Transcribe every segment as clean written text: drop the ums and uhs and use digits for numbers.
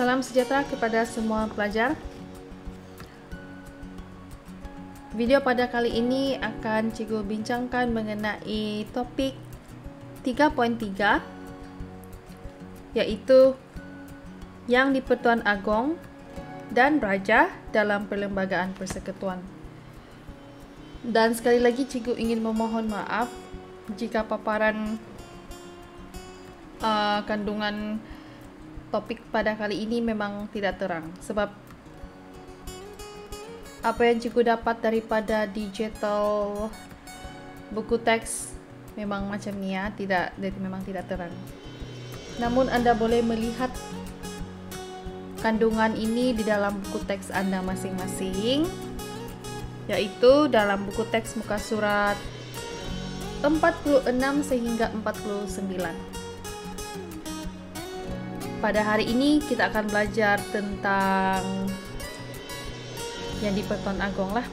Salam sejahtera kepada semua pelajar. Video pada kali ini akan cikgu bincangkan mengenai topik 3.3, iaitu yang di-Pertuan Agong dan Raja dalam Perlembagaan Persekutuan. Dan sekali lagi cikgu ingin memohon maaf jika paparan kandungan topik pada kali ini memang tidak terang, sebab apa yang cikgu dapat daripada digital buku teks memang macam ni ya, memang tidak terang. Namun anda boleh melihat kandungan ini di dalam buku teks anda masing-masing, yaitu dalam buku teks muka surat 46 sehingga 49. Pada hari ini kita akan belajar tentang yang di-Pertuan Agong lah.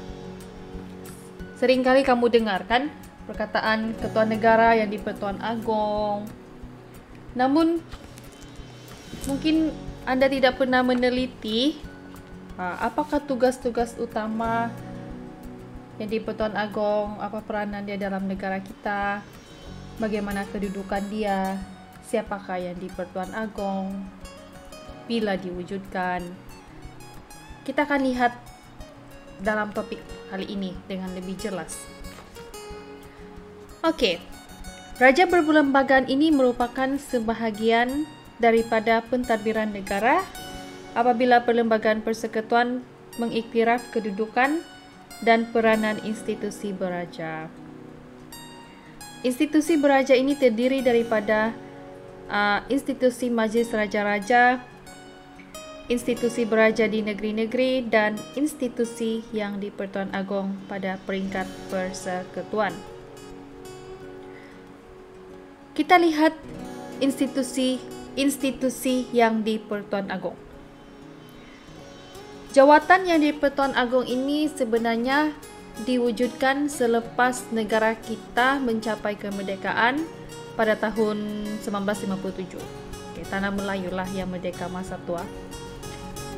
Seringkali kamu dengar kan perkataan ketua negara yang di-Pertuan Agong. Namun mungkin anda tidak pernah meneliti apakah tugas-tugas utama yang di-Pertuan Agong, apa peranan dia dalam negara kita, bagaimana kedudukan dia, siapakah yang di-Pertuan Agong, bila diwujudkan. Kita akan lihat dalam topik kali ini dengan lebih jelas. Oke, Raja Berperlembagaan ini merupakan sebahagian daripada pentadbiran negara apabila Perlembagaan Persekutuan mengiktiraf kedudukan dan peranan institusi beraja. Institusi beraja ini terdiri daripada institusi Majlis Raja-Raja, institusi beraja di negeri-negeri, dan institusi yang di-Pertuan Agong pada peringkat persekutuan. Kita lihat institusi yang di-Pertuan Agong. Jawatan yang di-Pertuan Agong ini sebenarnya diwujudkan selepas negara kita mencapai kemerdekaan pada tahun 1957. Tanah Melayu lah yang merdeka masa tua.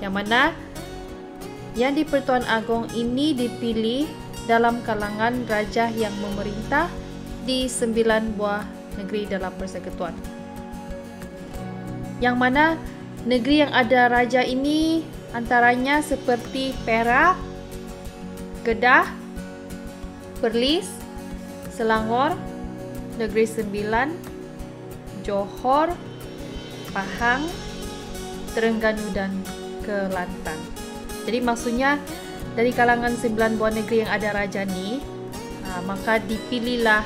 Yang mana yang di-Pertuan Agong ini dipilih dalam kalangan raja yang memerintah di 9 buah negeri dalam persekutuan. Yang mana negeri yang ada raja ini antaranya seperti Perak, Kedah, Perlis, Selangor, Negeri Sembilan, Johor, Pahang, Terengganu, dan Kelantan. Jadi maksudnya dari kalangan 9 buah negeri yang ada raja ni, maka dipilihlah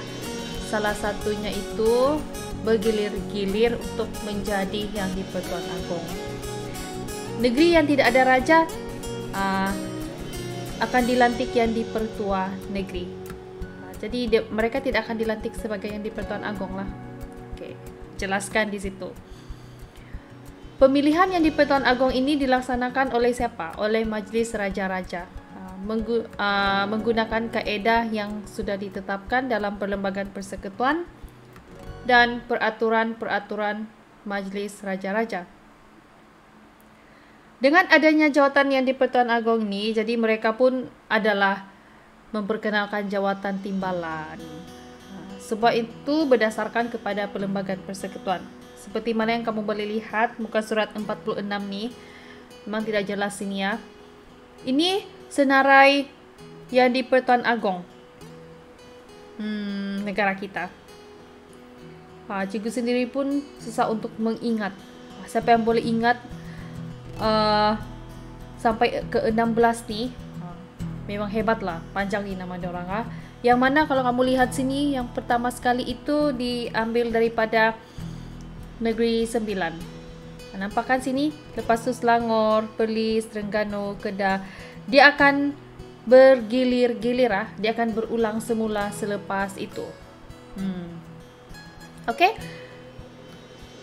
salah satunya itu bergilir-gilir untuk menjadi yang di-Pertuan Agong. Negeri yang tidak ada raja akan dilantik yang di-Pertua Negeri. Jadi mereka tidak akan dilantik sebagai yang di-Pertuan Agong lah. Oke, jelaskan di situ. Pemilihan yang di-Pertuan Agong ini dilaksanakan oleh siapa? Oleh Majlis Raja-Raja, menggunakan kaedah yang sudah ditetapkan dalam Perlembagaan Persekutuan dan peraturan-peraturan Majlis Raja-Raja. Dengan adanya jawatan yang di-Pertuan Agong ni, jadi mereka pun adalah memperkenalkan jawatan timbalan. Sebab itu berdasarkan kepada Perlembagaan Persekutuan. Seperti mana yang kamu boleh lihat muka surat 46 ni, memang tidak jelas sini ya. Ini senarai yang di-Pertuan Agong negara kita. Cikgu sendiri pun susah untuk mengingat. Siapa yang boleh ingat sampai ke 16 ni, memang hebat lah, panjang ni nama diorang. Yang mana kalau kamu lihat sini, yang pertama sekali itu diambil daripada Negeri Sembilan. Nampak kan sini? Lepas tu Selangor, Perlis, Terengganu, Kedah. Dia akan bergilir-gilir dia akan berulang semula selepas itu. Okey.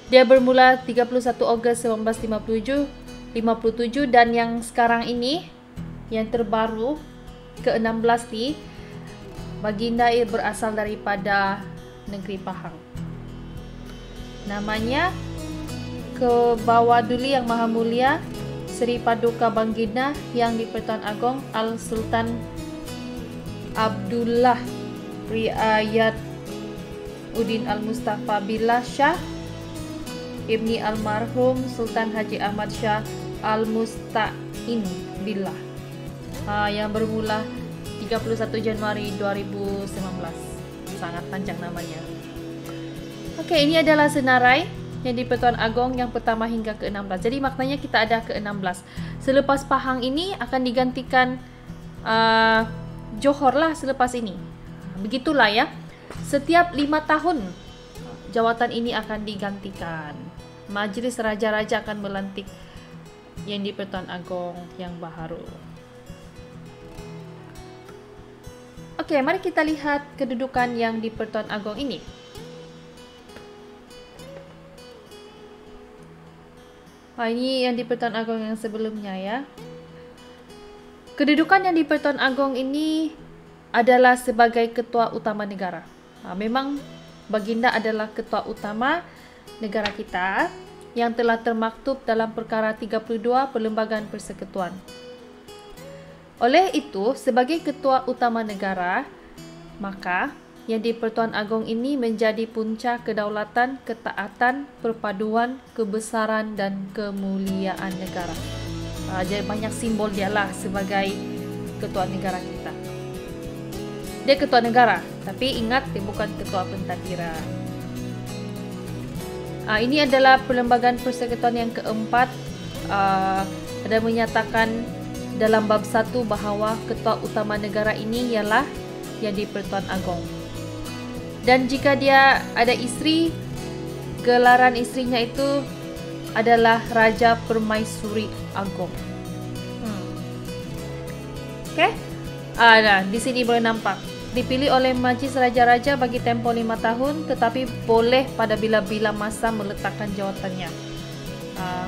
Dia bermula 31 Ogos 1957 dan yang sekarang ini yang terbaru ke-16 ni, baginda berasal daripada negeri Pahang. Namanya ke bawah dulu Yang Maha Mulia Seri Paduka Baginda Yang di-Pertuan Agong Al-Sultan Abdullah Riayat Udin Al-Mustafa Billah Shah Ibni Almarhum Sultan Haji Ahmad Shah Al-Musta'in Billah, yang bermula 31 Januari 2019. Sangat panjang namanya. Oke, ini adalah senarai yang di-Pertuan Agong yang pertama hingga ke-16. Jadi maknanya kita ada ke-16. Selepas Pahang ini akan digantikan Johor lah selepas ini. Begitulah ya. Setiap 5 tahun jawatan ini akan digantikan. Majlis Raja-Raja akan melantik yang di-Pertuan Agong yang baharu. Oke, mari kita lihat kedudukan yang di-Pertuan Agong ini. Ini yang di-Pertuan Agong yang sebelumnya ya. Kedudukan yang di-Pertuan Agong ini adalah sebagai Ketua Utama Negara. Memang Baginda adalah Ketua Utama negara kita yang telah termaktub dalam Perkara 32 Perlembagaan Persekutuan. Oleh itu, sebagai Ketua Utama Negara, maka yang di-Pertuan Agong ini menjadi punca kedaulatan, ketaatan, perpaduan, kebesaran dan kemuliaan negara. Jadi banyak simbol dialah sebagai Ketua Negara kita. Dia Ketua Negara, tapi ingat dia bukan Ketua Pentadbira. Ini adalah Perlembagaan Persekutuan yang keempat. Ada menyatakan dalam bab 1 bahawa Ketua Utama Negara ini ialah yang di-Pertuan Agong. Dan jika dia ada isteri, gelaran istrinya itu adalah Raja Permaisuri Agong. Oke? Nah, di sini boleh nampak. Dipilih oleh Majlis Raja-Raja bagi tempoh 5 tahun, tetapi boleh pada bila-bila masa meletakkan jawatannya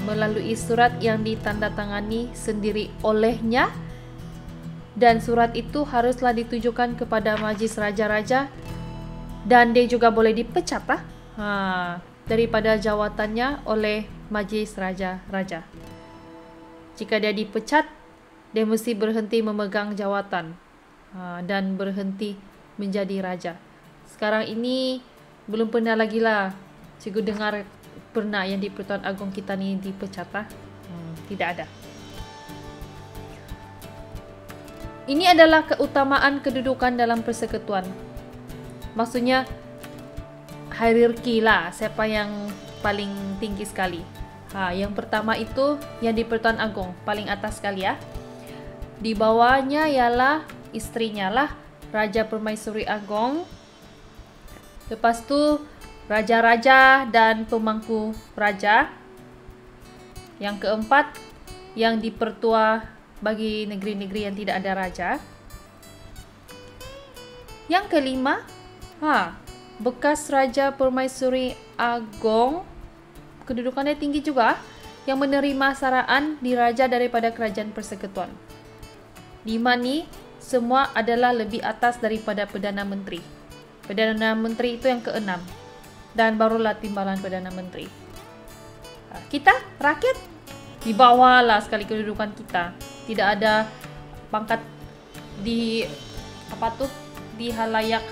melalui surat yang ditandatangani sendiri olehnya, dan surat itu haruslah ditujukan kepada Majlis Raja-Raja, dan dia juga boleh dipecat daripada jawatannya oleh Majlis Raja-Raja. Jika dia dipecat, dia mesti berhenti memegang jawatan dan berhenti menjadi raja. Sekarang ini belum pernah lagi lah cikgu dengar pernah yang di-Pertuan Agong kita ni dipecat. Tidak ada. Ini adalah keutamaan kedudukan dalam persekutuan. Maksudnya hierarki lah, siapa yang paling tinggi sekali. Yang pertama itu yang di-Pertuan Agong, paling atas sekali ya. Di bawahnya ialah istrinya lah, Raja Permaisuri Agong. Lepas tu raja-raja dan pemangku raja. Yang keempat, yang dipertua bagi negeri-negeri yang tidak ada raja. Yang kelima, bekas Raja Permaisuri Agong, kedudukannya tinggi juga, yang menerima saraan diraja daripada kerajaan persekutuan. 5 ni semua adalah lebih atas daripada Perdana Menteri. Perdana Menteri itu yang ke-6. Dan barulah timbalan Perdana Menteri. Kita, rakyat, di bawah lah sekali kedudukan kita. Tidak ada pangkat di di halayak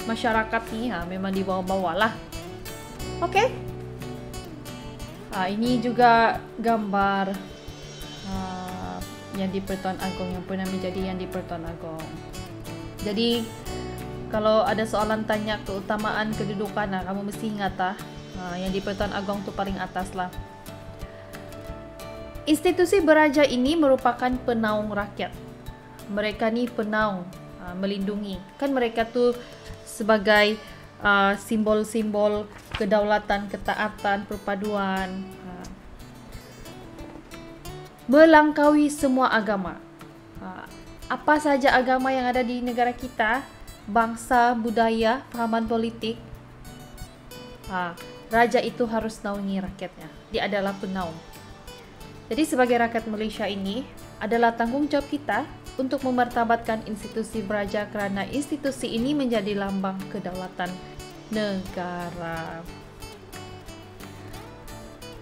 masyarakat ni. Memang di bawah-bawah lah. Oke. Ini juga gambar yang di-Pertuan Agong, yang pernah menjadi yang di-Pertuan Agong. Jadi kalau ada soalan tanya keutamaan kedudukan, kamu mesti ingat yang di-Pertuan Agong tu paling atas lah. Institusi beraja ini merupakan penaung rakyat. Mereka ni penaung, melindungi. Kan mereka tu sebagai simbol-simbol kedaulatan, ketaatan, perpaduan. Melangkaui semua agama. Apa saja agama yang ada di negara kita, bangsa, budaya, pahaman politik, raja itu harus naungi rakyatnya. Dia adalah penaung. Jadi sebagai rakyat Malaysia ini, adalah tanggung jawab kita untuk memartabatkan institusi beraja, kerana institusi ini menjadi lambang kedaulatan negara.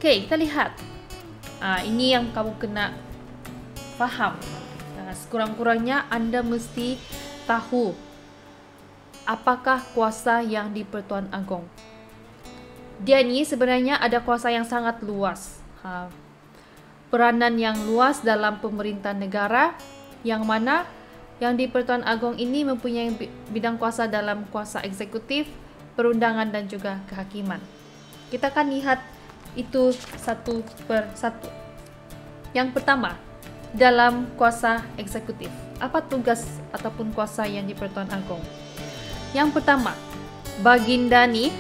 Okey, kita lihat. Ini yang kamu kena faham. Sekurang-kurangnya anda mesti tahu apakah kuasa yang di Pertuan Agong. Dia ni sebenarnya ada kuasa yang sangat luas. Peranan yang luas dalam pemerintahan negara, yang mana yang di Pertuan Agong ini mempunyai bidang kuasa dalam kuasa eksekutif, perundangan dan juga kehakiman. Kita akan lihat itu satu per satu. Yang pertama, dalam kuasa eksekutif. Apa tugas ataupun kuasa yang di Pertuan Agong? Yang pertama, Baginda ni,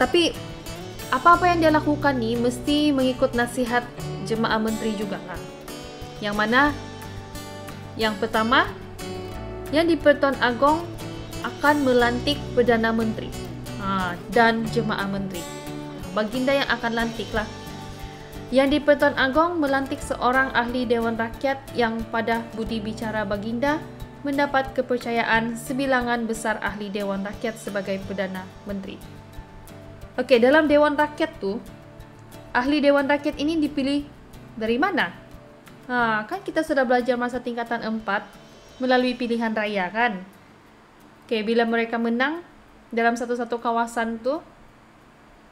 tapi apa-apa yang dia lakukan ni mesti mengikut nasihat Jemaah Menteri juga. Yang mana yang pertama, yang di Pertuan Agong akan melantik Perdana Menteri dan Jemaah Menteri. Baginda yang akan lantik lah. Yang di Pertuan Agong melantik seorang ahli Dewan Rakyat yang pada budi bicara Baginda mendapat kepercayaan sebilangan besar ahli Dewan Rakyat sebagai Perdana Menteri. Okey, dalam Dewan Rakyat tu, ahli Dewan Rakyat ini dipilih dari mana? Kan kita sudah belajar masa tingkatan 4 melalui pilihan raya kan? Okey, bila mereka menang dalam satu-satu kawasan tu,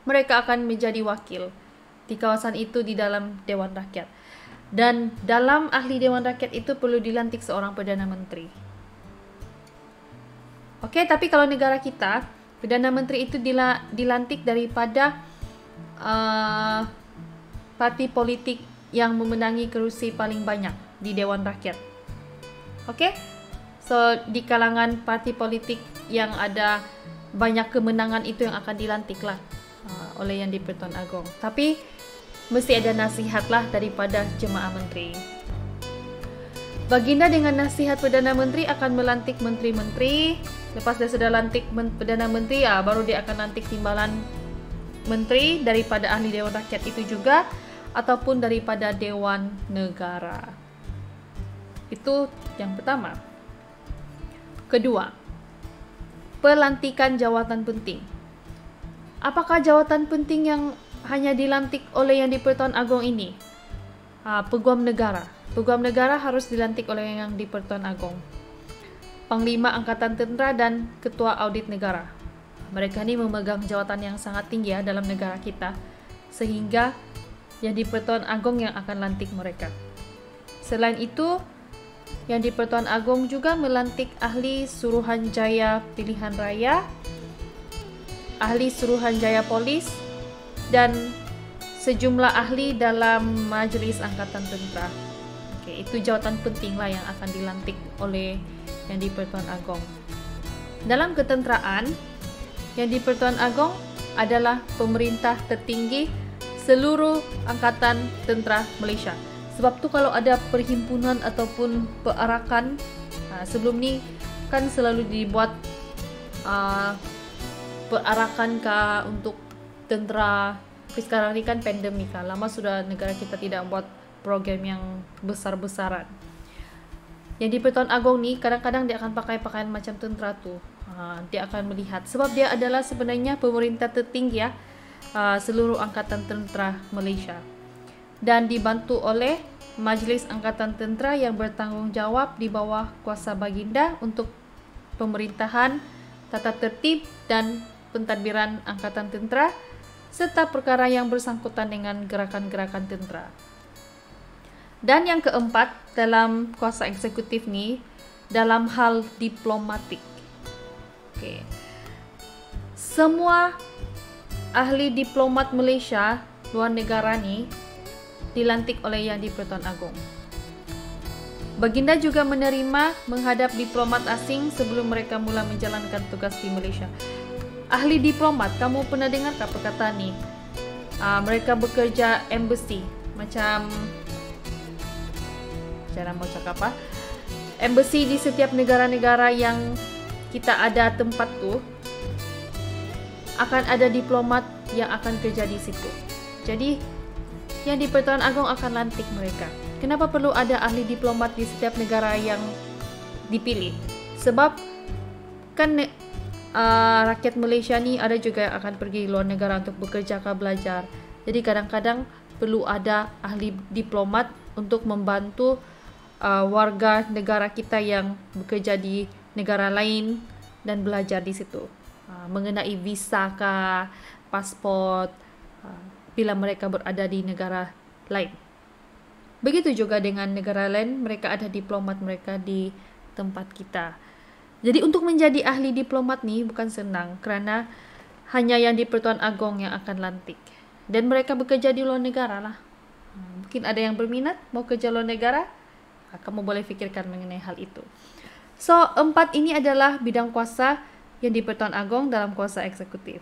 mereka akan menjadi wakil di kawasan itu di dalam Dewan Rakyat. Dan dalam ahli Dewan Rakyat itu perlu dilantik seorang Perdana Menteri. Okey, tapi kalau negara kita, Perdana Menteri itu dilantik daripada parti politik yang memenangi kerusi paling banyak di Dewan Rakyat. Okey? So, di kalangan parti politik yang ada banyak kemenangan itu yang akan dilantik lah oleh yang di Pertuan Agong. Tapi mesti ada nasihat lah daripada Jemaah Menteri. Baginda dengan nasihat Perdana Menteri akan melantik menteri-menteri. Lepas dia sudah lantik Perdana Menteri, baru dia akan lantik timbalan menteri daripada ahli Dewan Rakyat itu juga, ataupun daripada Dewan Negara. Itu yang pertama. Kedua, pelantikan jawatan penting. Apakah jawatan penting yang hanya dilantik oleh yang di Pertuan Agong ini? Peguam negara. Peguam negara harus dilantik oleh yang di Pertuan Agong. Panglima Angkatan Tentera dan Ketua Audit Negara. Mereka ni memegang jawatan yang sangat tinggi dalam negara kita, sehingga yang di Pertuan Agong yang akan lantik mereka. Selain itu, yang di Pertuan Agong juga melantik ahli Suruhanjaya Pilihan Raya, ahli Suruhanjaya Polis, dan sejumlah ahli dalam Majlis Angkatan Tentera. Okey, itu jawatan penting lah yang akan dilantik oleh yang di Pertuan Agong. Dalam ketenteraan, yang di Pertuan Agong adalah pemerintah tertinggi seluruh Angkatan Tentera Malaysia. Sebab tu kalau ada perhimpunan ataupun perarakan, sebelum ni kan selalu dibuat perarakan untuk tentera. Tapi sekarang ni kan pandemik kan. Lama sudah negara kita tidak buat program yang besar-besaran. Yang di Pertuan Agong ni kadang-kadang dia akan pakai pakaian macam tentera tu. Dia akan melihat. Sebab dia adalah sebenarnya pemerintah tertinggi seluruh Angkatan Tentera Malaysia. Dan dibantu oleh Majlis Angkatan Tentera yang bertanggungjawab di bawah kuasa Baginda untuk pemerintahan, tata tertib dan pentadbiran Angkatan Tentera serta perkara yang bersangkutan dengan gerakan-gerakan tentera. Dan yang keempat dalam kuasa eksekutif ni, dalam hal diplomatik. Okay. Semua ahli diplomat Malaysia luar negara ni dilantik oleh yang di Pertuan Agong. Baginda juga menerima menghadap diplomat asing sebelum mereka mula menjalankan tugas di Malaysia. Ahli diplomat, kamu pernah dengar tak perkataan ni? Mereka bekerja embassy, macam cara mau cakap apa? Embassy di setiap negara-negara yang kita ada tempat tu akan ada diplomat yang akan kerja di situ. Jadi yang di Pertuan Agong akan lantik mereka. Kenapa perlu ada ahli diplomat di setiap negara yang dipilih? Sebab kan rakyat Malaysia ni ada juga yang akan pergi luar negara untuk bekerja ke belajar. Jadi kadang-kadang perlu ada ahli diplomat untuk membantu warga negara kita yang bekerja di negara lain dan belajar di situ. Mengenai visa kah, pasport, bila mereka berada di negara lain. Begitu juga dengan negara lain, mereka ada diplomat mereka di tempat kita. Jadi untuk menjadi ahli diplomat nih bukan senang, kerana hanya yang di Pertuan Agong yang akan lantik. Dan mereka bekerja di luar negara lah. Mungkin ada yang berminat mau kerja luar negara, kamu boleh fikirkan mengenai hal itu. So, 4 ini adalah bidang kuasa yang di Pertuan Agong dalam kuasa eksekutif.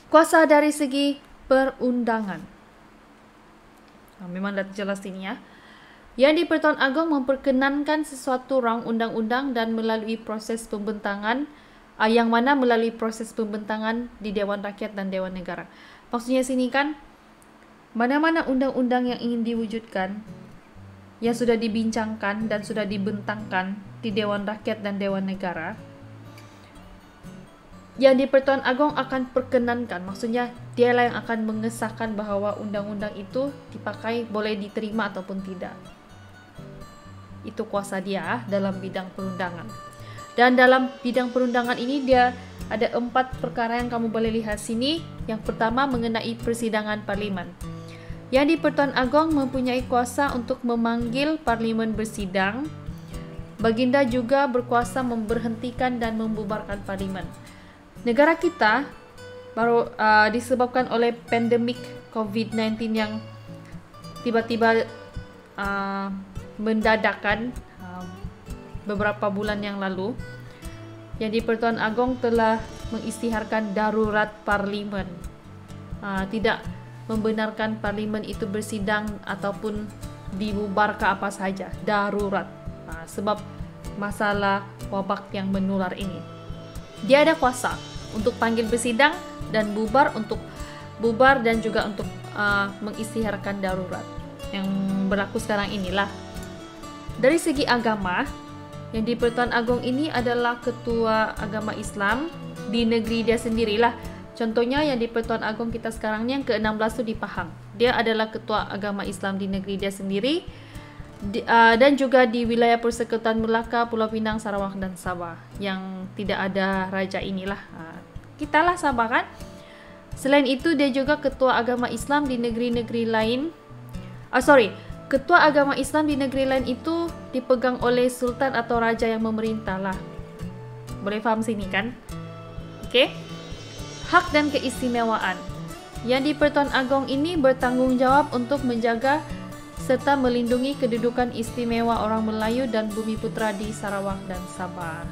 Kuasa dari segi perundangan. Memang dah jelas ini ya. Yang di Pertuan Agong memperkenankan sesuatu rang undang-undang dan melalui proses pembentangan, yang mana melalui proses pembentangan di Dewan Rakyat dan Dewan Negara. Maksudnya sini kan, mana-mana undang-undang yang ingin diwujudkan, yang sudah dibincangkan dan sudah dibentangkan di Dewan Rakyat dan Dewan Negara, yang di Pertuan Agong akan perkenankan, maksudnya dialah yang akan mengesahkan bahawa undang-undang itu dipakai, boleh diterima ataupun tidak. Itu kuasa dia dalam bidang perundangan. Dan dalam bidang perundangan ini dia ada 4 perkara yang kamu boleh lihat sini. Yang pertama mengenai persidangan parlimen. Yang di Pertuan Agong mempunyai kuasa untuk memanggil parlimen bersidang. Baginda juga berkuasa memberhentikan dan membubarkan parlimen. Negara kita baru disebabkan oleh pandemik COVID-19 yang tiba-tiba mendadakan beberapa bulan yang lalu, yang di Pertuan Agong telah mengisytiharkan darurat parlimen. Tidak membenarkan parlimen itu bersidang ataupun dibubar ke apa saja, darurat. Sebab masalah wabak yang menular ini. Dia ada kuasa untuk panggil bersidang dan bubar, untuk bubar dan juga untuk mengisytiharkan darurat yang berlaku sekarang inilah. Dari segi agama, yang di Pertuan Agong ini adalah ketua agama Islam di negeri dia sendirilah. Contohnya yang di Pertuan Agong kita sekarang ni yang ke-16 tu di Pahang. Dia adalah ketua agama Islam di negeri dia sendiri. Dan juga di wilayah Persekutuan Melaka, Pulau Pinang, Sarawak dan Sabah yang tidak ada raja inilah. Kita lah Sabah kan. Selain itu dia juga ketua agama Islam di negeri-negeri lain. Ketua agama Islam di negeri lain itu dipegang oleh sultan atau raja yang memerintah lah. Boleh faham sini kan? Okey. Hak dan keistimewaan. Yang di Pertuan Agong ini bertanggungjawab untuk menjaga serta melindungi kedudukan istimewa orang Melayu dan Bumi Putra di Sarawak dan Sabah.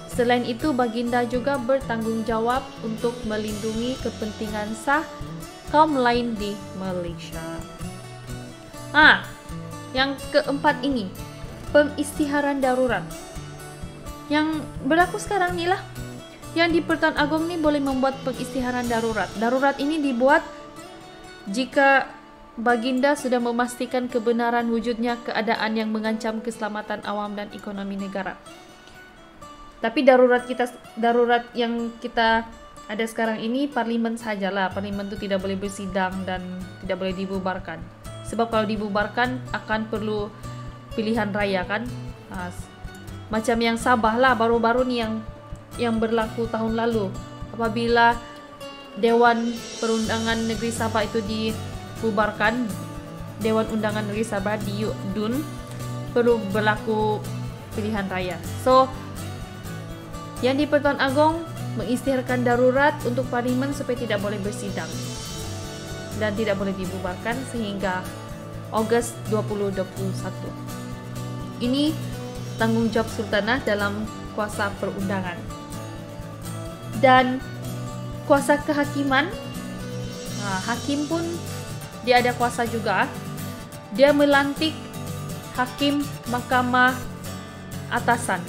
Selain itu, Baginda juga bertanggungjawab untuk melindungi kepentingan sah kaum lain di Malaysia. Yang keempat ini, pengisytiharan darurat. Yang berlaku sekarang ni lah. Yang di Pertuan Agong ni boleh membuat pengisytiharan darurat. Darurat ini dibuat jika Baginda sudah memastikan kebenaran wujudnya keadaan yang mengancam keselamatan awam dan ekonomi negara. Tapi darurat yang kita ada sekarang ini parlimen sajalah. Parlimen itu tidak boleh bersidang dan tidak boleh dibubarkan. Sebab kalau dibubarkan akan perlu pilihan raya kan. Macam yang Sabah lah baru-baru ni yang berlaku tahun lalu. Apabila Dewan Perundangan Negeri Sabah itu dibubarkan, Dewan Undangan Negeri Sabah di DUN, perlu berlaku pilihan raya. So, yang di Pertuan Agong mengisytiharkan darurat untuk parlimen supaya tidak boleh bersidang dan tidak boleh dibubarkan sehingga Ogos 2021. Ini tanggungjawab Sultanah dalam kuasa perundangan. Dan kuasa kehakiman, hakim pun dia ada kuasa juga. Dia melantik hakim Mahkamah Atasan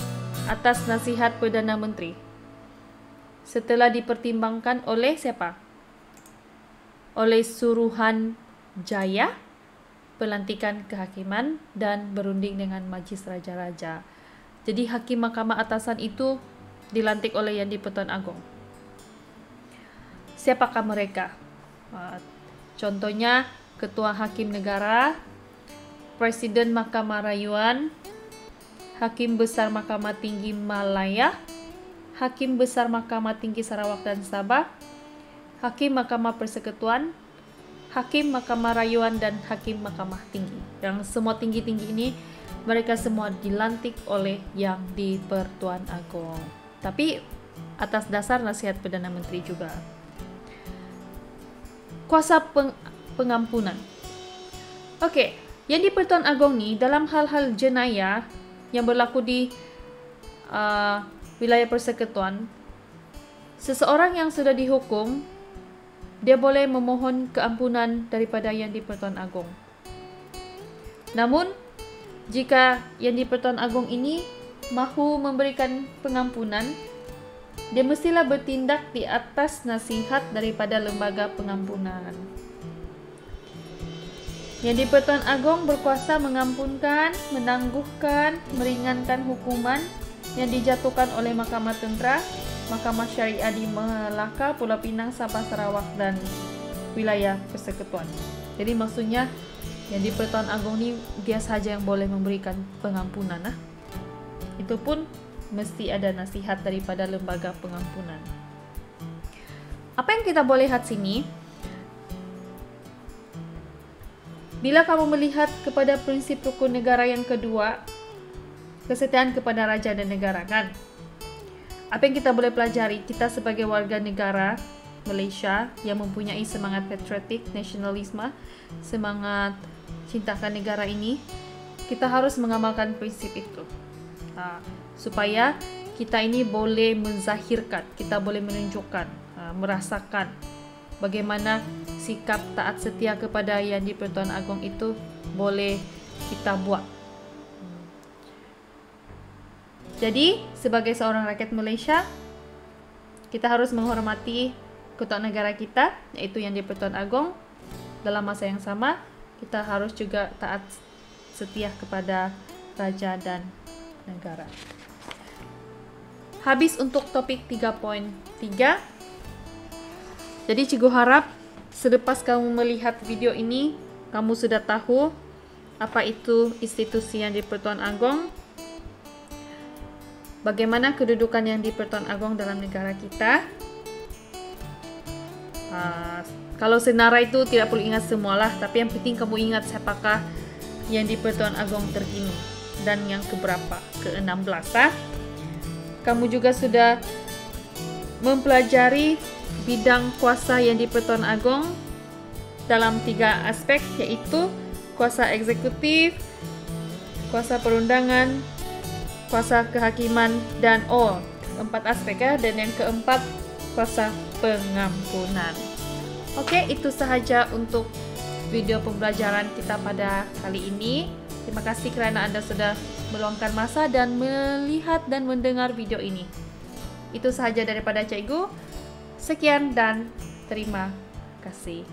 atas nasihat Perdana Menteri setelah dipertimbangkan oleh siapa? Oleh Suruhan Jaya Pelantikan Kehakiman dan berunding dengan Majlis Raja-Raja. Jadi hakim Mahkamah Atasan itu dilantik oleh Yang di Pertuan Agong. Siapakah mereka? Contohnya Ketua Hakim Negara, Presiden Mahkamah Rayuan, Hakim Besar Mahkamah Tinggi Malaya, Hakim Besar Mahkamah Tinggi Sarawak dan Sabah, Hakim Mahkamah Persekutuan, Hakim Mahkamah Rayuan, dan Hakim Mahkamah Tinggi. Yang semua tinggi-tinggi ini, mereka semua dilantik oleh Yang di-Pertuan Agong. Tapi atas dasar nasihat Perdana Menteri juga. Kuasa pengampunan. Oke, Yang di-Pertuan Agong ni dalam hal-hal jenayah yang berlaku di wilayah persekutuan, seseorang yang sudah dihukum, dia boleh memohon keampunan daripada Yang di-Pertuan Agong. Namun, jika Yang di-Pertuan Agong ini mahu memberikan pengampunan, dia mestilah bertindak di atas nasihat daripada lembaga pengampunan. Yang di-Pertuan Agong berkuasa mengampunkan, menangguhkan, meringankan hukuman yang dijatuhkan oleh Mahkamah Tentera, Mahkamah Syariah di Melaka, Pulau Pinang, Sabah, Sarawak, dan wilayah persekutuan. Jadi maksudnya Yang di-Pertuan Agong ni dia sahaja yang boleh memberikan pengampunan. Itu pun mesti ada nasihat daripada lembaga pengampunan. Apa yang kita boleh lihat sini? Bila kamu melihat kepada prinsip rukun negara yang kedua, kesetiaan kepada raja dan negara, kan? Apa yang kita boleh pelajari? Kita sebagai warga negara Malaysia yang mempunyai semangat patriotik, nasionalisme, semangat cintakan negara ini, kita harus mengamalkan prinsip itu. Supaya kita ini boleh menzahirkan, kita boleh menunjukkan, merasakan bagaimana sikap taat setia kepada Yang di-Pertuan Agong itu boleh kita buat. Jadi, sebagai seorang rakyat Malaysia, kita harus menghormati ketua negara kita, yaitu Yang di-Pertuan Agong. Dalam masa yang sama, kita harus juga taat setia kepada raja dan negara. Habis untuk topik 3.3. Jadi cikgu harap selepas kamu melihat video ini, kamu sudah tahu apa itu institusi Yang di-Pertuan Agong, bagaimana kedudukan Yang di-Pertuan Agong dalam negara kita. Kalau senarai itu tidak perlu ingat semualah, tapi yang penting kamu ingat siapakah Yang di-Pertuan Agong terkini dan yang keberapa, ke-16. Kamu juga sudah mempelajari bidang kuasa Yang di-Pertuan Agong dalam 3 aspek, yaitu kuasa eksekutif, kuasa perundangan, kuasa kehakiman, dan 4 aspek ya, dan yang keempat kuasa pengampunan. Oke, itu sahaja untuk video pembelajaran kita pada kali ini. Terima kasih kerana Anda sudah meluangkan masa dan melihat dan mendengar video ini. Itu sahaja daripada cikgu. Sekian dan terima kasih.